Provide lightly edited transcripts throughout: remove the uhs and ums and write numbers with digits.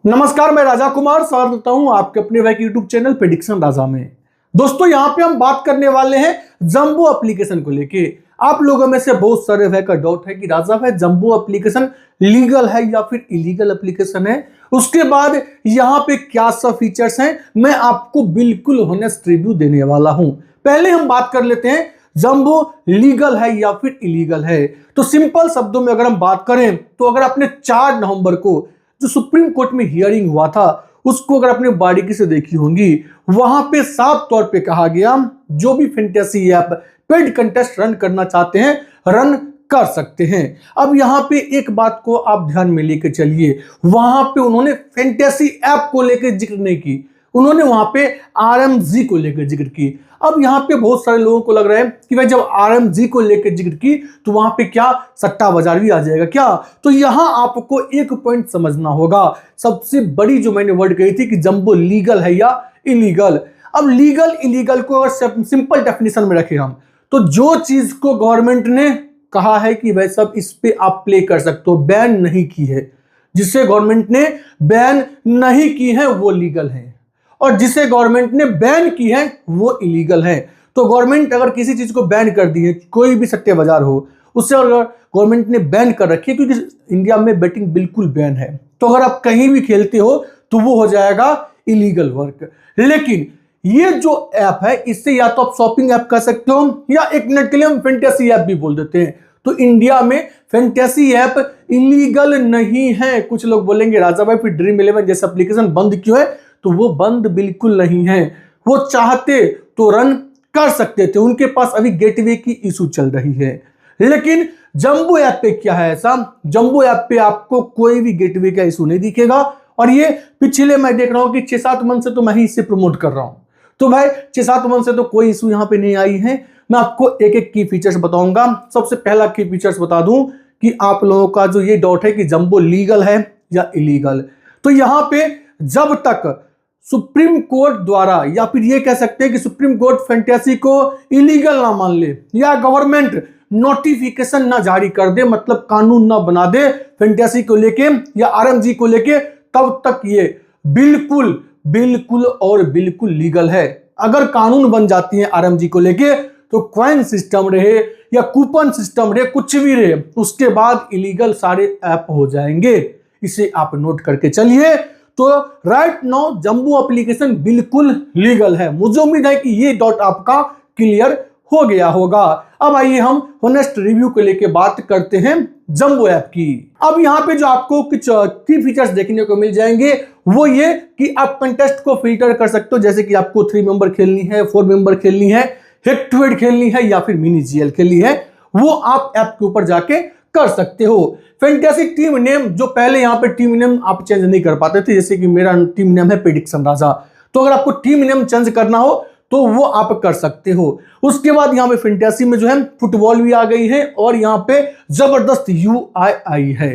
नमस्कार, मैं राजा कुमार स्वागत करता हूं आपके अपने भाई के यूट्यूब चैनल प्रेडिक्शन राजा में। दोस्तों, यहां पे हम बात करने वाले हैं जंबो एप्लीकेशन को लेके। आप लोगों में से बहुत सारे भाई का डाउट है कि राजा भाई जंबो एप्लीकेशन लीगल है या फिर इलीगल एप्लीकेशन है, उसके बाद यहां पे क्या सब फीचर्स हैं, मैं आपको बिल्कुल होनेस्ट रिव्यू देने वाला हूं। पहले हम बात कर लेते हैं जंबो लीगल है या फिर इलीगल है। तो सिंपल शब्दों में अगर हम बात करें तो अगर आपने 4 नवंबर को जो सुप्रीम कोर्ट में हियरिंग हुआ था उसको अगर आपने बारीकी से देखी होंगी, वहां पे साफ तौर पे कहा गया जो भी fantasy app paid contest run करना चाहते हैं रन कर सकते हैं। अब यहां पे एक बात को आप ध्यान में लेकर चलिए, वहां पे उन्होंने फैंटेसी ऐप को लेकर जिक्र नहीं की, उन्होंने वहां पे आरएमजी को लेकर जिक्र की। अब यहां पे बहुत सारे लोगों को लग रहा है कि भाई जब आरएमजी को लेकर जिक्र की तो वहां पे क्या सट्टा बाजार भी आ जाएगा क्या। तो यहां आपको एक पॉइंट समझना होगा, सबसे बड़ी जो मैंने वर्ड कही थी कि जंबो लीगल है या इलीगल। अब लीगल इलीगल को अगर सिंपल डेफिनेशन में रखें हम, तो जो चीज को गवर्नमेंट ने कहा है कि भाई सब इस पे आप प्ले कर सकते हो, बैन नहीं की है, जिसे गवर्नमेंट ने बैन नहीं की है वो लीगल है, और जिसे गवर्नमेंट ने बैन की है वो इलीगल है। तो गवर्नमेंट अगर किसी चीज को बैन कर दी है, कोई भी सट्टे बाजार हो, उससे अगर गवर्नमेंट ने बैन कर रखी है, क्योंकि इंडिया में बेटिंग बिल्कुल बैन है, तो अगर आप कहीं भी खेलते हो तो वो हो जाएगा इलीगल वर्क। लेकिन ये जो ऐप है, इससे या तो आप शॉपिंग ऐप कर सकते हो या एक मिनट के लिए हम फैंटेसी ऐप भी बोल देते हैं। तो इंडिया में फैंटेसी ऐप इलीगल नहीं है। कुछ लोग बोलेंगे राजा भाई फिर ड्रीम 11 जैसा एप्लीकेशन बंद क्यों है, तो वो बंद बिल्कुल नहीं है, वो चाहते तो रन कर सकते थे, उनके पास अभी गेटवे की इशू चल रही है। लेकिन जंबो ऐप पे क्या है ऐसा, जंबो ऐप पे आपको कोई भी गेटवे का इशू नहीं दिखेगा, और ये पिछले मैं देख रहा हूं कि 6-7 मंथ से तो मैं ही इसे प्रमोट कर रहा हूं, तो भाई 6-7 मंथ से तो कोई इशू यहां पे नहीं आई है। मैं आपको एक एक की फीचर्स बताऊंगा। सबसे पहला की फीचर्स बता दूं कि आप लोगों का जो ये डाउट है कि जंबो लीगल है या इलीगल, तो यहां पे जब तक सुप्रीम कोर्ट द्वारा, या फिर ये कह सकते हैं कि सुप्रीम कोर्ट फैंटेसी को इलीगल ना मान ले, या गवर्नमेंट नोटिफिकेशन ना जारी कर दे, मतलब कानून ना बना दे फैंटेसी को लेके या आरएमजी को लेके, तब तक ये बिल्कुल बिल्कुल और बिल्कुल लीगल है। अगर कानून बन जाती है आरएमजी को लेके, तो कॉइन सिस्टम रहे या कूपन सिस्टम रहे, कुछ भी रहे, उसके बाद इलीगल सारे ऐप हो जाएंगे। इसे आप नोट करके चलिए। तो राइट नाउ जंबो एप्लीकेशन बिल्कुल लीगल है। मुझे उम्मीद है कि ये डाउट आपका क्लियर हो गया होगा। अब आइए हम होनेस्ट रिव्यू को लेके बात करते हैं जंबो ऐप की। अब यहाँ पे जो आपको कुछ की फीचर्स देखने को मिल जाएंगे, वो ये कि आप कंटेस्ट को फिल्टर कर सकते हो, जैसे कि आपको 3 मेंबर खेलनी है, 4 मेंबर खेलनी है, हेड टू हेड खेलनी है, या फिर मिनी जीएल खेलनी है, वो आप ऐप के ऊपर जाके कर सकते हो। फैंटेसी टीम नेम, जो पहले यहाँ पे टीम नेम आप चेंज नहीं कर पाते थे, जैसे कि मेरा टीम नेम है प्रेडिक्शन राजा, तो अगर आपको टीम नेम चेंज करना हो तो वो आप कर सकते हो। उसके बाद यहाँ पे फैंटेसी में जो है फुटबॉल भी आ गई है, और यहाँ पे जबरदस्त यूआई है।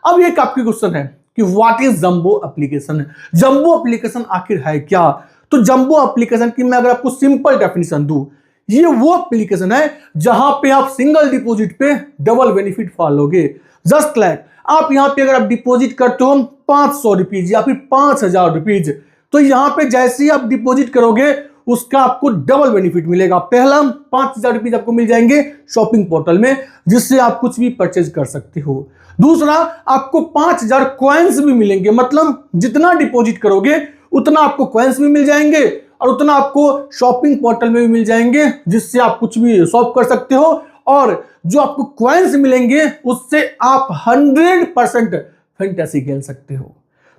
अब एक आपकी क्वेश्चन है कि what is jumbo application. Jumbo application आखिर है क्या। तो जंबो एप्लीकेशन की मैं अगर आपको सिंपल डेफिनेशन दूं, ये वो एप्लीकेशन है जहां पे आप सिंगल डिपॉजिट पे डबल बेनिफिट पालोगे। जस्ट लाइक आप यहां पे अगर आप डिपॉजिट करते हो 500 रुपीज या फिर 5000 रुपीज, तो यहां पे जैसे ही आप डिपॉजिट करोगे उसका आपको डबल बेनिफिट मिलेगा। पहला 5000 रुपीज आपको मिल जाएंगे शॉपिंग पोर्टल में, जिससे आप कुछ भी परचेज कर सकते हो। दूसरा, आपको 5000 कॉइन्स भी मिलेंगे, मतलब जितना डिपॉजिट करोगे उतना आपको कॉइन्स भी मिल जाएंगे, और उतना आपको शॉपिंग पोर्टल में भी मिल जाएंगे, जिससे आप कुछ भी शॉप कर सकते हो। और जो आपको कॉइन्स मिलेंगे उससे आप 100% फैंटेसी खेल सकते हो।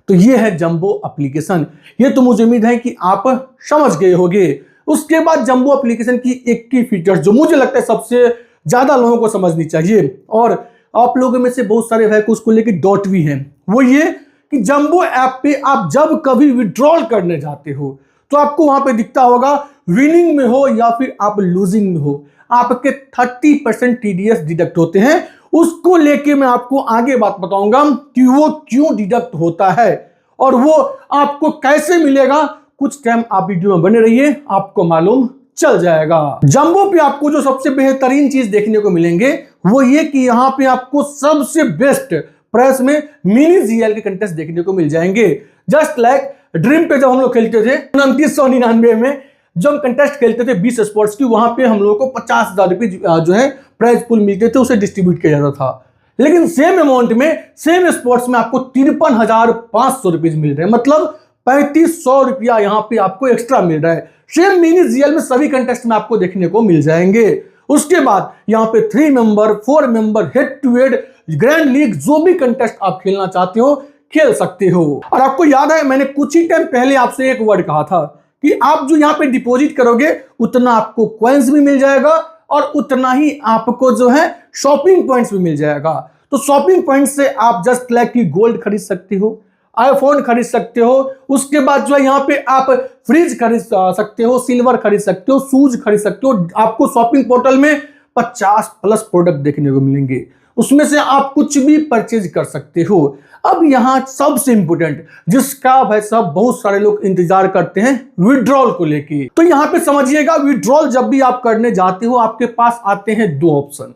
तो ये है जंबो एप्लीकेशन। ये तो मुझे उम्मीद है कि आप समझ गए होंगे। उसके बाद जंबो एप्लीकेशन की एक की फीचर्स जो मुझे लगता है सबसे ज्यादा लोगों को समझनी चाहिए, और आप लोगों में से बहुत सारे भाई को उसको लेकर डाउट भी हैं, वो ये कि जंबो ऐप पे आप जब कभी विड्रॉल करने जाते हो तो आपको वहां पे दिखता होगा विनिंग में हो या फिर आप लूजिंग में हो, आपके 30% टीडीएस डिडक्ट होते हैं। उसको लेके मैं आपको आगे बात बताऊंगा कि वो क्यों डिडक्ट होता है और वो आपको कैसे मिलेगा। कुछ टाइम आप वीडियो में बने रहिए, आपको मालूम चल जाएगा। जंबो पे आपको जो सबसे बेहतरीन चीज देखने को मिलेंगे वो ये कि यहाँ पे आपको सबसे बेस्ट प्राइस में मिनी जीएल के कंटेस्ट देखने को मिल जाएंगे। जस्ट लाइक ड्रीम पे जब हम लोग खेलते थे 2999 में, जब हम कंटेस्ट खेलते थे 20 स्पोर्ट्स की, वहां पे हम लोगों को 50,000 रुपये जो है प्राइज पूल मिलते थे, उसे डिस्ट्रीब्यूट किया जाता था। लेकिन सेम अमाउंट में सेम स्पोर्ट्स में आपको 53,500 रुपीज मिल रहे हैं, मतलब 3500 रुपया यहाँ पे आपको एक्स्ट्रा मिल रहा है। सेम मिनी जीएल में सभी कंटेस्ट में आपको देखने को मिल जाएंगे। उसके बाद यहाँ पे 3 member 4 member head to head grand league जो भी कंटेस्ट आप खेलना चाहते हो खेल सकते हो। और आपको याद है मैंने कुछ ही टाइम पहले आपसे एक वर्ड कहा था कि आप जो यहाँ पे डिपॉजिट करोगे उतना आपको कॉइन्स भी मिल जाएगा और उतना ही आपको जो है शॉपिंग पॉइंट्स भी मिल जाएगा। तो शॉपिंग पॉइंट से आप जस्ट लाइक की गोल्ड खरीद सकते हो, आईफोन खरीद सकते हो, उसके बाद जो है यहाँ पे आप फ्रिज खरीद सकते हो, सिल्वर खरीद सकते हो, शूज खरीद सकते हो। आपको शॉपिंग पोर्टल में 50 प्लस प्रोडक्ट देखने को मिलेंगे, उसमें से आप कुछ भी परचेज कर सकते हो। अब यहाँ सबसे इंपोर्टेंट जिसका भाई साहब बहुत सारे लोग इंतजार करते हैं, विड्रॉल को लेके। तो यहाँ पे समझिएगा, विड्रॉल जब भी आप करने जाते हो आपके पास आते हैं 2 ऑप्शन।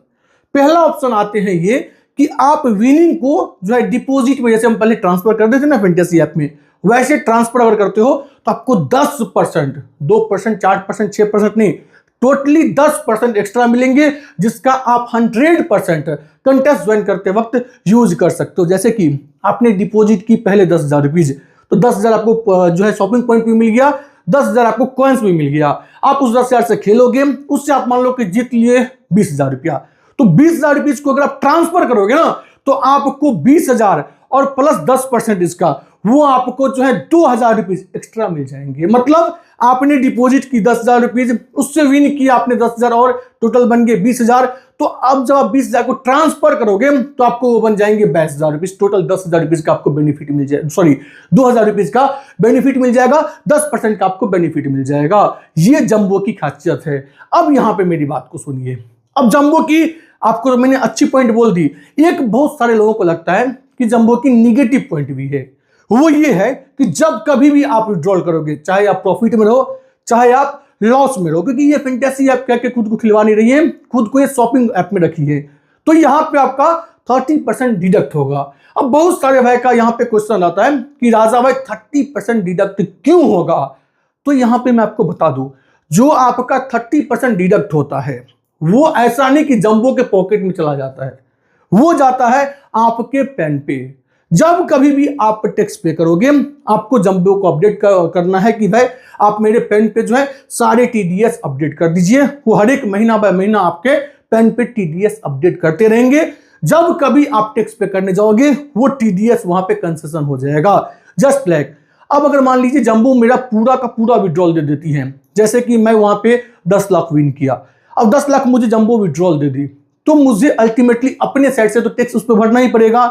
पहला ऑप्शन आते हैं ये कि आप विनिंग को जो है डिपॉजिट में, जैसे हम पहले ट्रांसफर कर देते ना फैंटेसी ऐप में, वैसे ट्रांसफर अगर करते हो तो आपको 10%, 2%, 4%, 6% नहीं, टोटली 10% एक्स्ट्रा मिलेंगे, जिसका आप 100% कंटेस्ट ज्वाइन करते वक्त यूज कर सकते हो। जैसे कि आपने डिपॉजिट की पहले 10,000 रुपीज, तो 10,000 आपको जो है शॉपिंग पॉइंट भी मिल गया, 10,000 आपको कॉइन्स भी मिल गया। आप उस 10,000 से खेलोगे, उससे आप मान लो कि जीत लिए 20,000 रुपया, तो 20,000 रुपीज को अगर आप ट्रांसफर करोगे ना तो आपको 20,000 और प्लस 10% इसका, वो आपको जो है 2,000 रुपीज एक्स्ट्रा मिल जाएंगे। मतलब आपने डिपॉजिट की 10,000 रुपीज, उससे विन किया आपने 10,000 और टोटल बन गए 20,000। तो अब जब आप 20,000 को ट्रांसफर करोगे तो आपको वो बन जाएंगे 22,000 रुपीज। टोटल 10,000 रुपीज का आपको बेनिफिट मिल जाएगा, सॉरी 2,000 रुपीज का बेनिफिट मिल जाएगा, 10% का आपको बेनिफिट मिल जाएगा। ये जंबो की खासियत है। अब यहां पे मेरी बात को सुनिए। अब जंबो की आपको तो मैंने अच्छी पॉइंट बोल दी, एक बहुत सारे लोगों को लगता है कि जंबो की निगेटिव पॉइंट भी है। वो ये है कि जब कभी भी आप विड्रॉल करोगे, चाहे आप प्रॉफिट में रहो चाहे आप लॉस में रहो, क्योंकि ये फैंटेसी ऐप कह के खुद को खिलवा नहीं रही है, खुद को ये शॉपिंग ऐप में रखी है, तो यहां पे आपका 30% डिडक्ट होगा। अब बहुत सारे भाई का यहां पे क्वेश्चन आता है कि राजा भाई 30% डिडक्ट क्यों होगा? तो यहां पे मैं आपको बता दूं, जो आपका 30% डिडक्ट होता है वो ऐसा नहीं कि जंबो के पॉकेट में चला जाता है, वो जाता है आपके पेन पे। जब कभी भी आप टैक्स पे करोगे, आपको जंबो को अपडेट करना है कि भाई आप मेरे पेन पे जो है सारे टीडीएस अपडेट कर दीजिए। वो हर एक महीना बाय महीना आपके पेन पे टीडीएस अपडेट करते रहेंगे। जब कभी आप टैक्स पे करने जाओगे वो टीडीएस वहां पे कंसेशन हो जाएगा। जस्ट लाइक अब अगर मान लीजिए जंबो मेरा पूरा का पूरा विड्रॉल दे देती है, जैसे कि मैं वहां पे 10 लाख विन किया, अब 10 लाख मुझे जंबो विड्रॉल दे दी, तो मुझे अल्टीमेटली अपने साइड से तो टैक्स उस पर भरना ही पड़ेगा।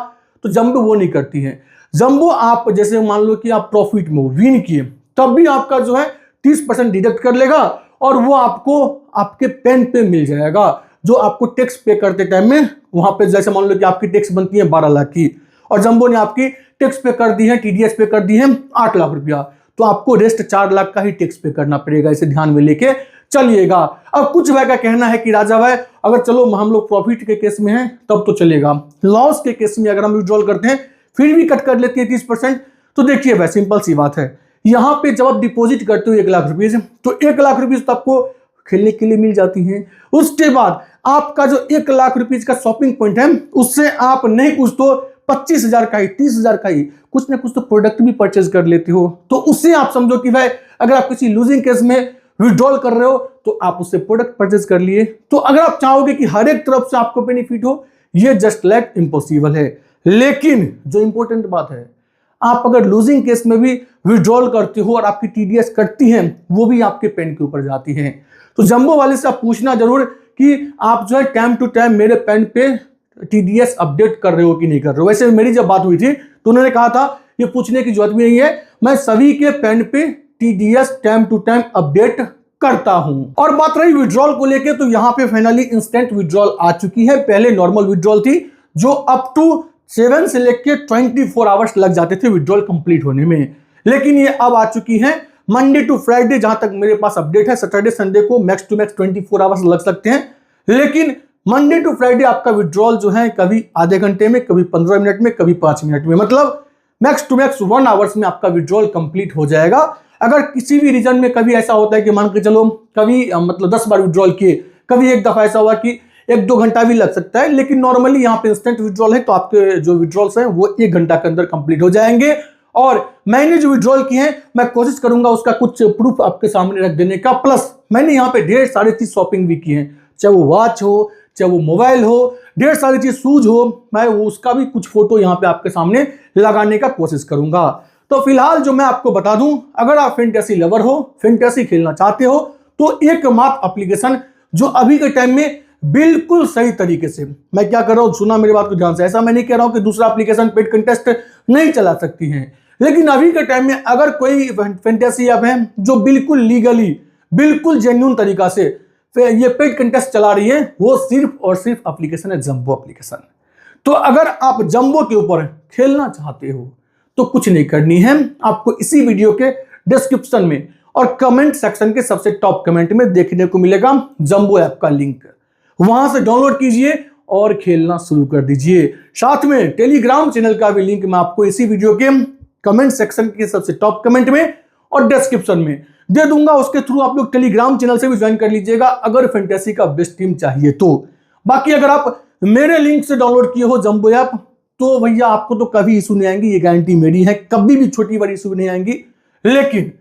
तो जंबो वो नहीं करती है। जंबो आप जैसे मान लो कि आप प्रॉफिट में विन किए, तब भी आपका जो है 30% डिडक्ट कर लेगा और वो आपको आपके पेन पे मिल जाएगा, जो आपको टैक्स पे करते टाइम में वहां पे, जैसे मान लो कि आपकी टैक्स बनती है 12 लाख की और जंबो ने आपकी टैक्स पे कर दी है, टीडीएस पे कर दी है 8 लाख रुपया, तो आपको रेस्ट 4 लाख का ही टैक्स पे करना पड़ेगा। इसे ध्यान में लेके चलिएगा। अब कुछ भाई का कहना है कि राजा भाई अगर चलो हम लोग प्रॉफिट के केस में हैं तब तो चलेगा, लॉस के केस में अगर हम विड्रॉल करते हैं फिर भी कट कर लेते हैं 30%। तो देखिए भाई सिंपल सी बात है, यहां पे जब आप डिपॉजिट करते हो 1 लाख रुपीज, तो 1 लाख रुपीज तो आपको खेलने के लिए मिल जाती है। उसके बाद आपका जो 1 लाख रुपीज का शॉपिंग पॉइंट है, उससे आप नहीं कुछ तो 25,000 का ही, 30,000 का ही कुछ ना कुछ तो प्रोडक्ट भी परचेज कर लेते हो। तो उससे आप समझो कि भाई अगर आप किसी लूजिंग केस में विड्रॉल कर रहे हो तो आप उससे प्रोडक्ट परचेज कर लिए। तो अगर आप चाहोगे कि हर एक तरफ से आपको बेनिफिट हो, ये जस्ट लाइक इम्पॉसिबल है। लेकिन जो इंपॉर्टेंट बात है, आप अगर लूजिंग केस में भी विड्रॉल करते हो और आपकी टीडीएस कटती है, वो भी आपके पेन के ऊपर जाती है। तो जंबो वाले से आप पूछना जरूर कि आप जो है टाइम टू टाइम मेरे पेन पे टीडीएस अपडेट कर रहे हो कि नहीं कर रहे हो। वैसे मेरी जब बात हुई थी तो उन्होंने कहा था ये पूछने की जरूरत भी नहीं है, मैं सभी के पेन पे TDS time to time update करता हूं। और बात रही विड्रॉल को लेके, तो यहां पे फाइनली इंस्टेंट विड्रॉल आ चुकी है। पहले नॉर्मल विड्रॉल थी जो अप टू 7 से लेके 24 आवर्स लग जाते थे विड्रॉल कंप्लीट होने में, लेकिन ये अब आ चुकी है मंडे टू फ्राइडे। जहां तक मेरे पास अपडेट है, सैटरडे संडे को मैक्स टू मैक्स 24 आवर्स लग सकते हैं, लेकिन मंडे टू फ्राइडे आपका विड्रॉल जो है कभी आधे घंटे में, कभी 15 मिनट में, कभी 5 मिनट में, मतलब मैक्स टू मैक्स 1 आवर्स में आपका विड्रॉल कंप्लीट हो जाएगा। अगर किसी भी रीजन में कभी ऐसा होता है कि मान के चलो कभी मतलब 10 बार विड्रॉल किए, कभी एक दफा ऐसा हुआ कि 1-2 घंटा भी लग सकता है, लेकिन नॉर्मली यहाँ पे इंस्टेंट विड्रॉल है तो आपके जो विड्रॉल्स हैं वो 1 घंटा के अंदर कंप्लीट हो जाएंगे। और मैंने जो विड्रॉल किए हैं मैं कोशिश करूंगा उसका कुछ प्रूफ आपके सामने रख देने का, प्लस मैंने यहाँ पे ढेर सारी चीज शॉपिंग भी की है, चाहे वो वॉच हो, चाहे वो मोबाइल हो, ढेर सारी चीज, शूज हो, मैं वो उसका भी कुछ फोटो यहाँ पे आपके सामने लगाने का कोशिश करूंगा। तो फिलहाल जो मैं आपको बता दूं, अगर आप फैंटेसी लवर हो, फैंटेसी खेलना चाहते हो, तो एकमात्र एप्लीकेशन जो अभी के टाइम में बिल्कुल सही तरीके से, मैं क्या कर रहा हूं, सुना मेरी बात को ध्यान से, ऐसा मैं नहीं कह रहा हूं कि दूसरा एप्लीकेशन पेड कंटेस्ट नहीं चला सकती है, लेकिन अभी के टाइम में अगर कोई फैंटेसी ऐप है जो बिल्कुल लीगली, बिल्कुल जेन्युइन तरीका से ये पेड कंटेस्ट चला रही है, वो सिर्फ और सिर्फ एप्लीकेशन है जंबो एप्लीकेशन। तो अगर आप जंबो के ऊपर खेलना चाहते हो तो कुछ नहीं करनी है, आपको इसी वीडियो के डिस्क्रिप्शन में और कमेंट सेक्शन के सबसे टॉप कमेंट में देखने को मिलेगा जंबो ऐप का लिंक, वहां से डाउनलोड कीजिए और खेलना शुरू कर दीजिए। साथ में टेलीग्राम चैनल का भी लिंक मैं आपको इसी वीडियो के कमेंट सेक्शन के सबसे टॉप कमेंट में और डिस्क्रिप्शन में दे दूंगा, उसके थ्रू आप लोग टेलीग्राम चैनल से भी ज्वाइन कर लीजिएगा अगर फैंटेसी का बेस्ट टीम चाहिए तो। बाकी अगर आप मेरे लिंक से डाउनलोड किए हो जंबो ऐप तो भैया आपको तो कभी इशू नहीं आएंगी, ये गारंटी मेरी है, कभी भी छोटी बड़ी इशू नहीं आएंगी। लेकिन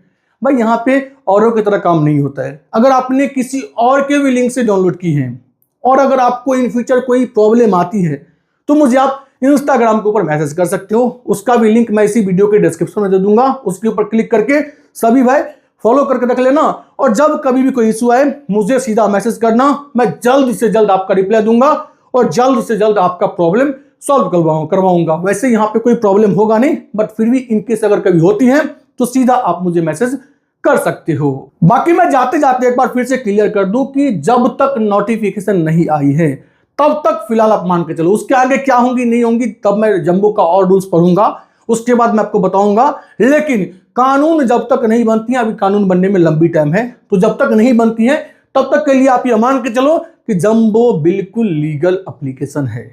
भाई यहाँ पे औरों की तरह काम नहीं होता है, अगर आपने किसी और के भी लिंक से डाउनलोड की है और अगर आपको इन फ्यूचर कोई प्रॉब्लम आती है तो मुझे आप इंस्टाग्राम के ऊपर मैसेज कर सकते हो, उसका भी लिंक मैं इसी वीडियो के डिस्क्रिप्शन में दे दूंगा, उसके ऊपर क्लिक करके सभी भाई फॉलो करके रख लेना, और जब कभी भी कोई इशू आए मुझे सीधा मैसेज करना, मैं जल्द से जल्द आपका रिप्लाई दूंगा और जल्द से जल्द आपका प्रॉब्लम सॉल्व करवाऊंगा। वैसे यहाँ पे कोई प्रॉब्लम होगा नहीं, बट फिर भी इनकेस अगर कभी होती है तो सीधा आप मुझे मैसेज कर सकते हो। बाकी मैं जाते जाते एक बार फिर से क्लियर कर दूं कि जब तक नोटिफिकेशन नहीं आई है तब तक फिलहाल आप मान के चलो, उसके आगे क्या होंगी नहीं होंगी तब मैं जंबो का और रूल्स पढ़ूंगा, उसके बाद मैं आपको बताऊंगा। लेकिन कानून जब तक नहीं बनती है, अभी कानून बनने में लंबी टाइम है, तो जब तक नहीं बनती है तब तक के लिए आप ये मान के चलो कि जंबो बिल्कुल लीगल एप्लीकेशन है।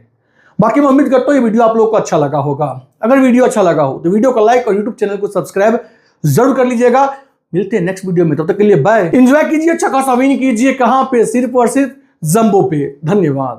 बाकी मैं उम्मीद करता हूं ये वीडियो आप लोगों को अच्छा लगा होगा। अगर वीडियो अच्छा लगा हो तो वीडियो को लाइक और यूट्यूब चैनल को सब्सक्राइब जरूर कर लीजिएगा। मिलते हैं नेक्स्ट वीडियो में, तब तक के लिए बाय। एंजॉय कीजिए, अच्छा खासा विन कीजिए, कहां पे, सिर्फ और सिर्फ जंबो पे। धन्यवाद।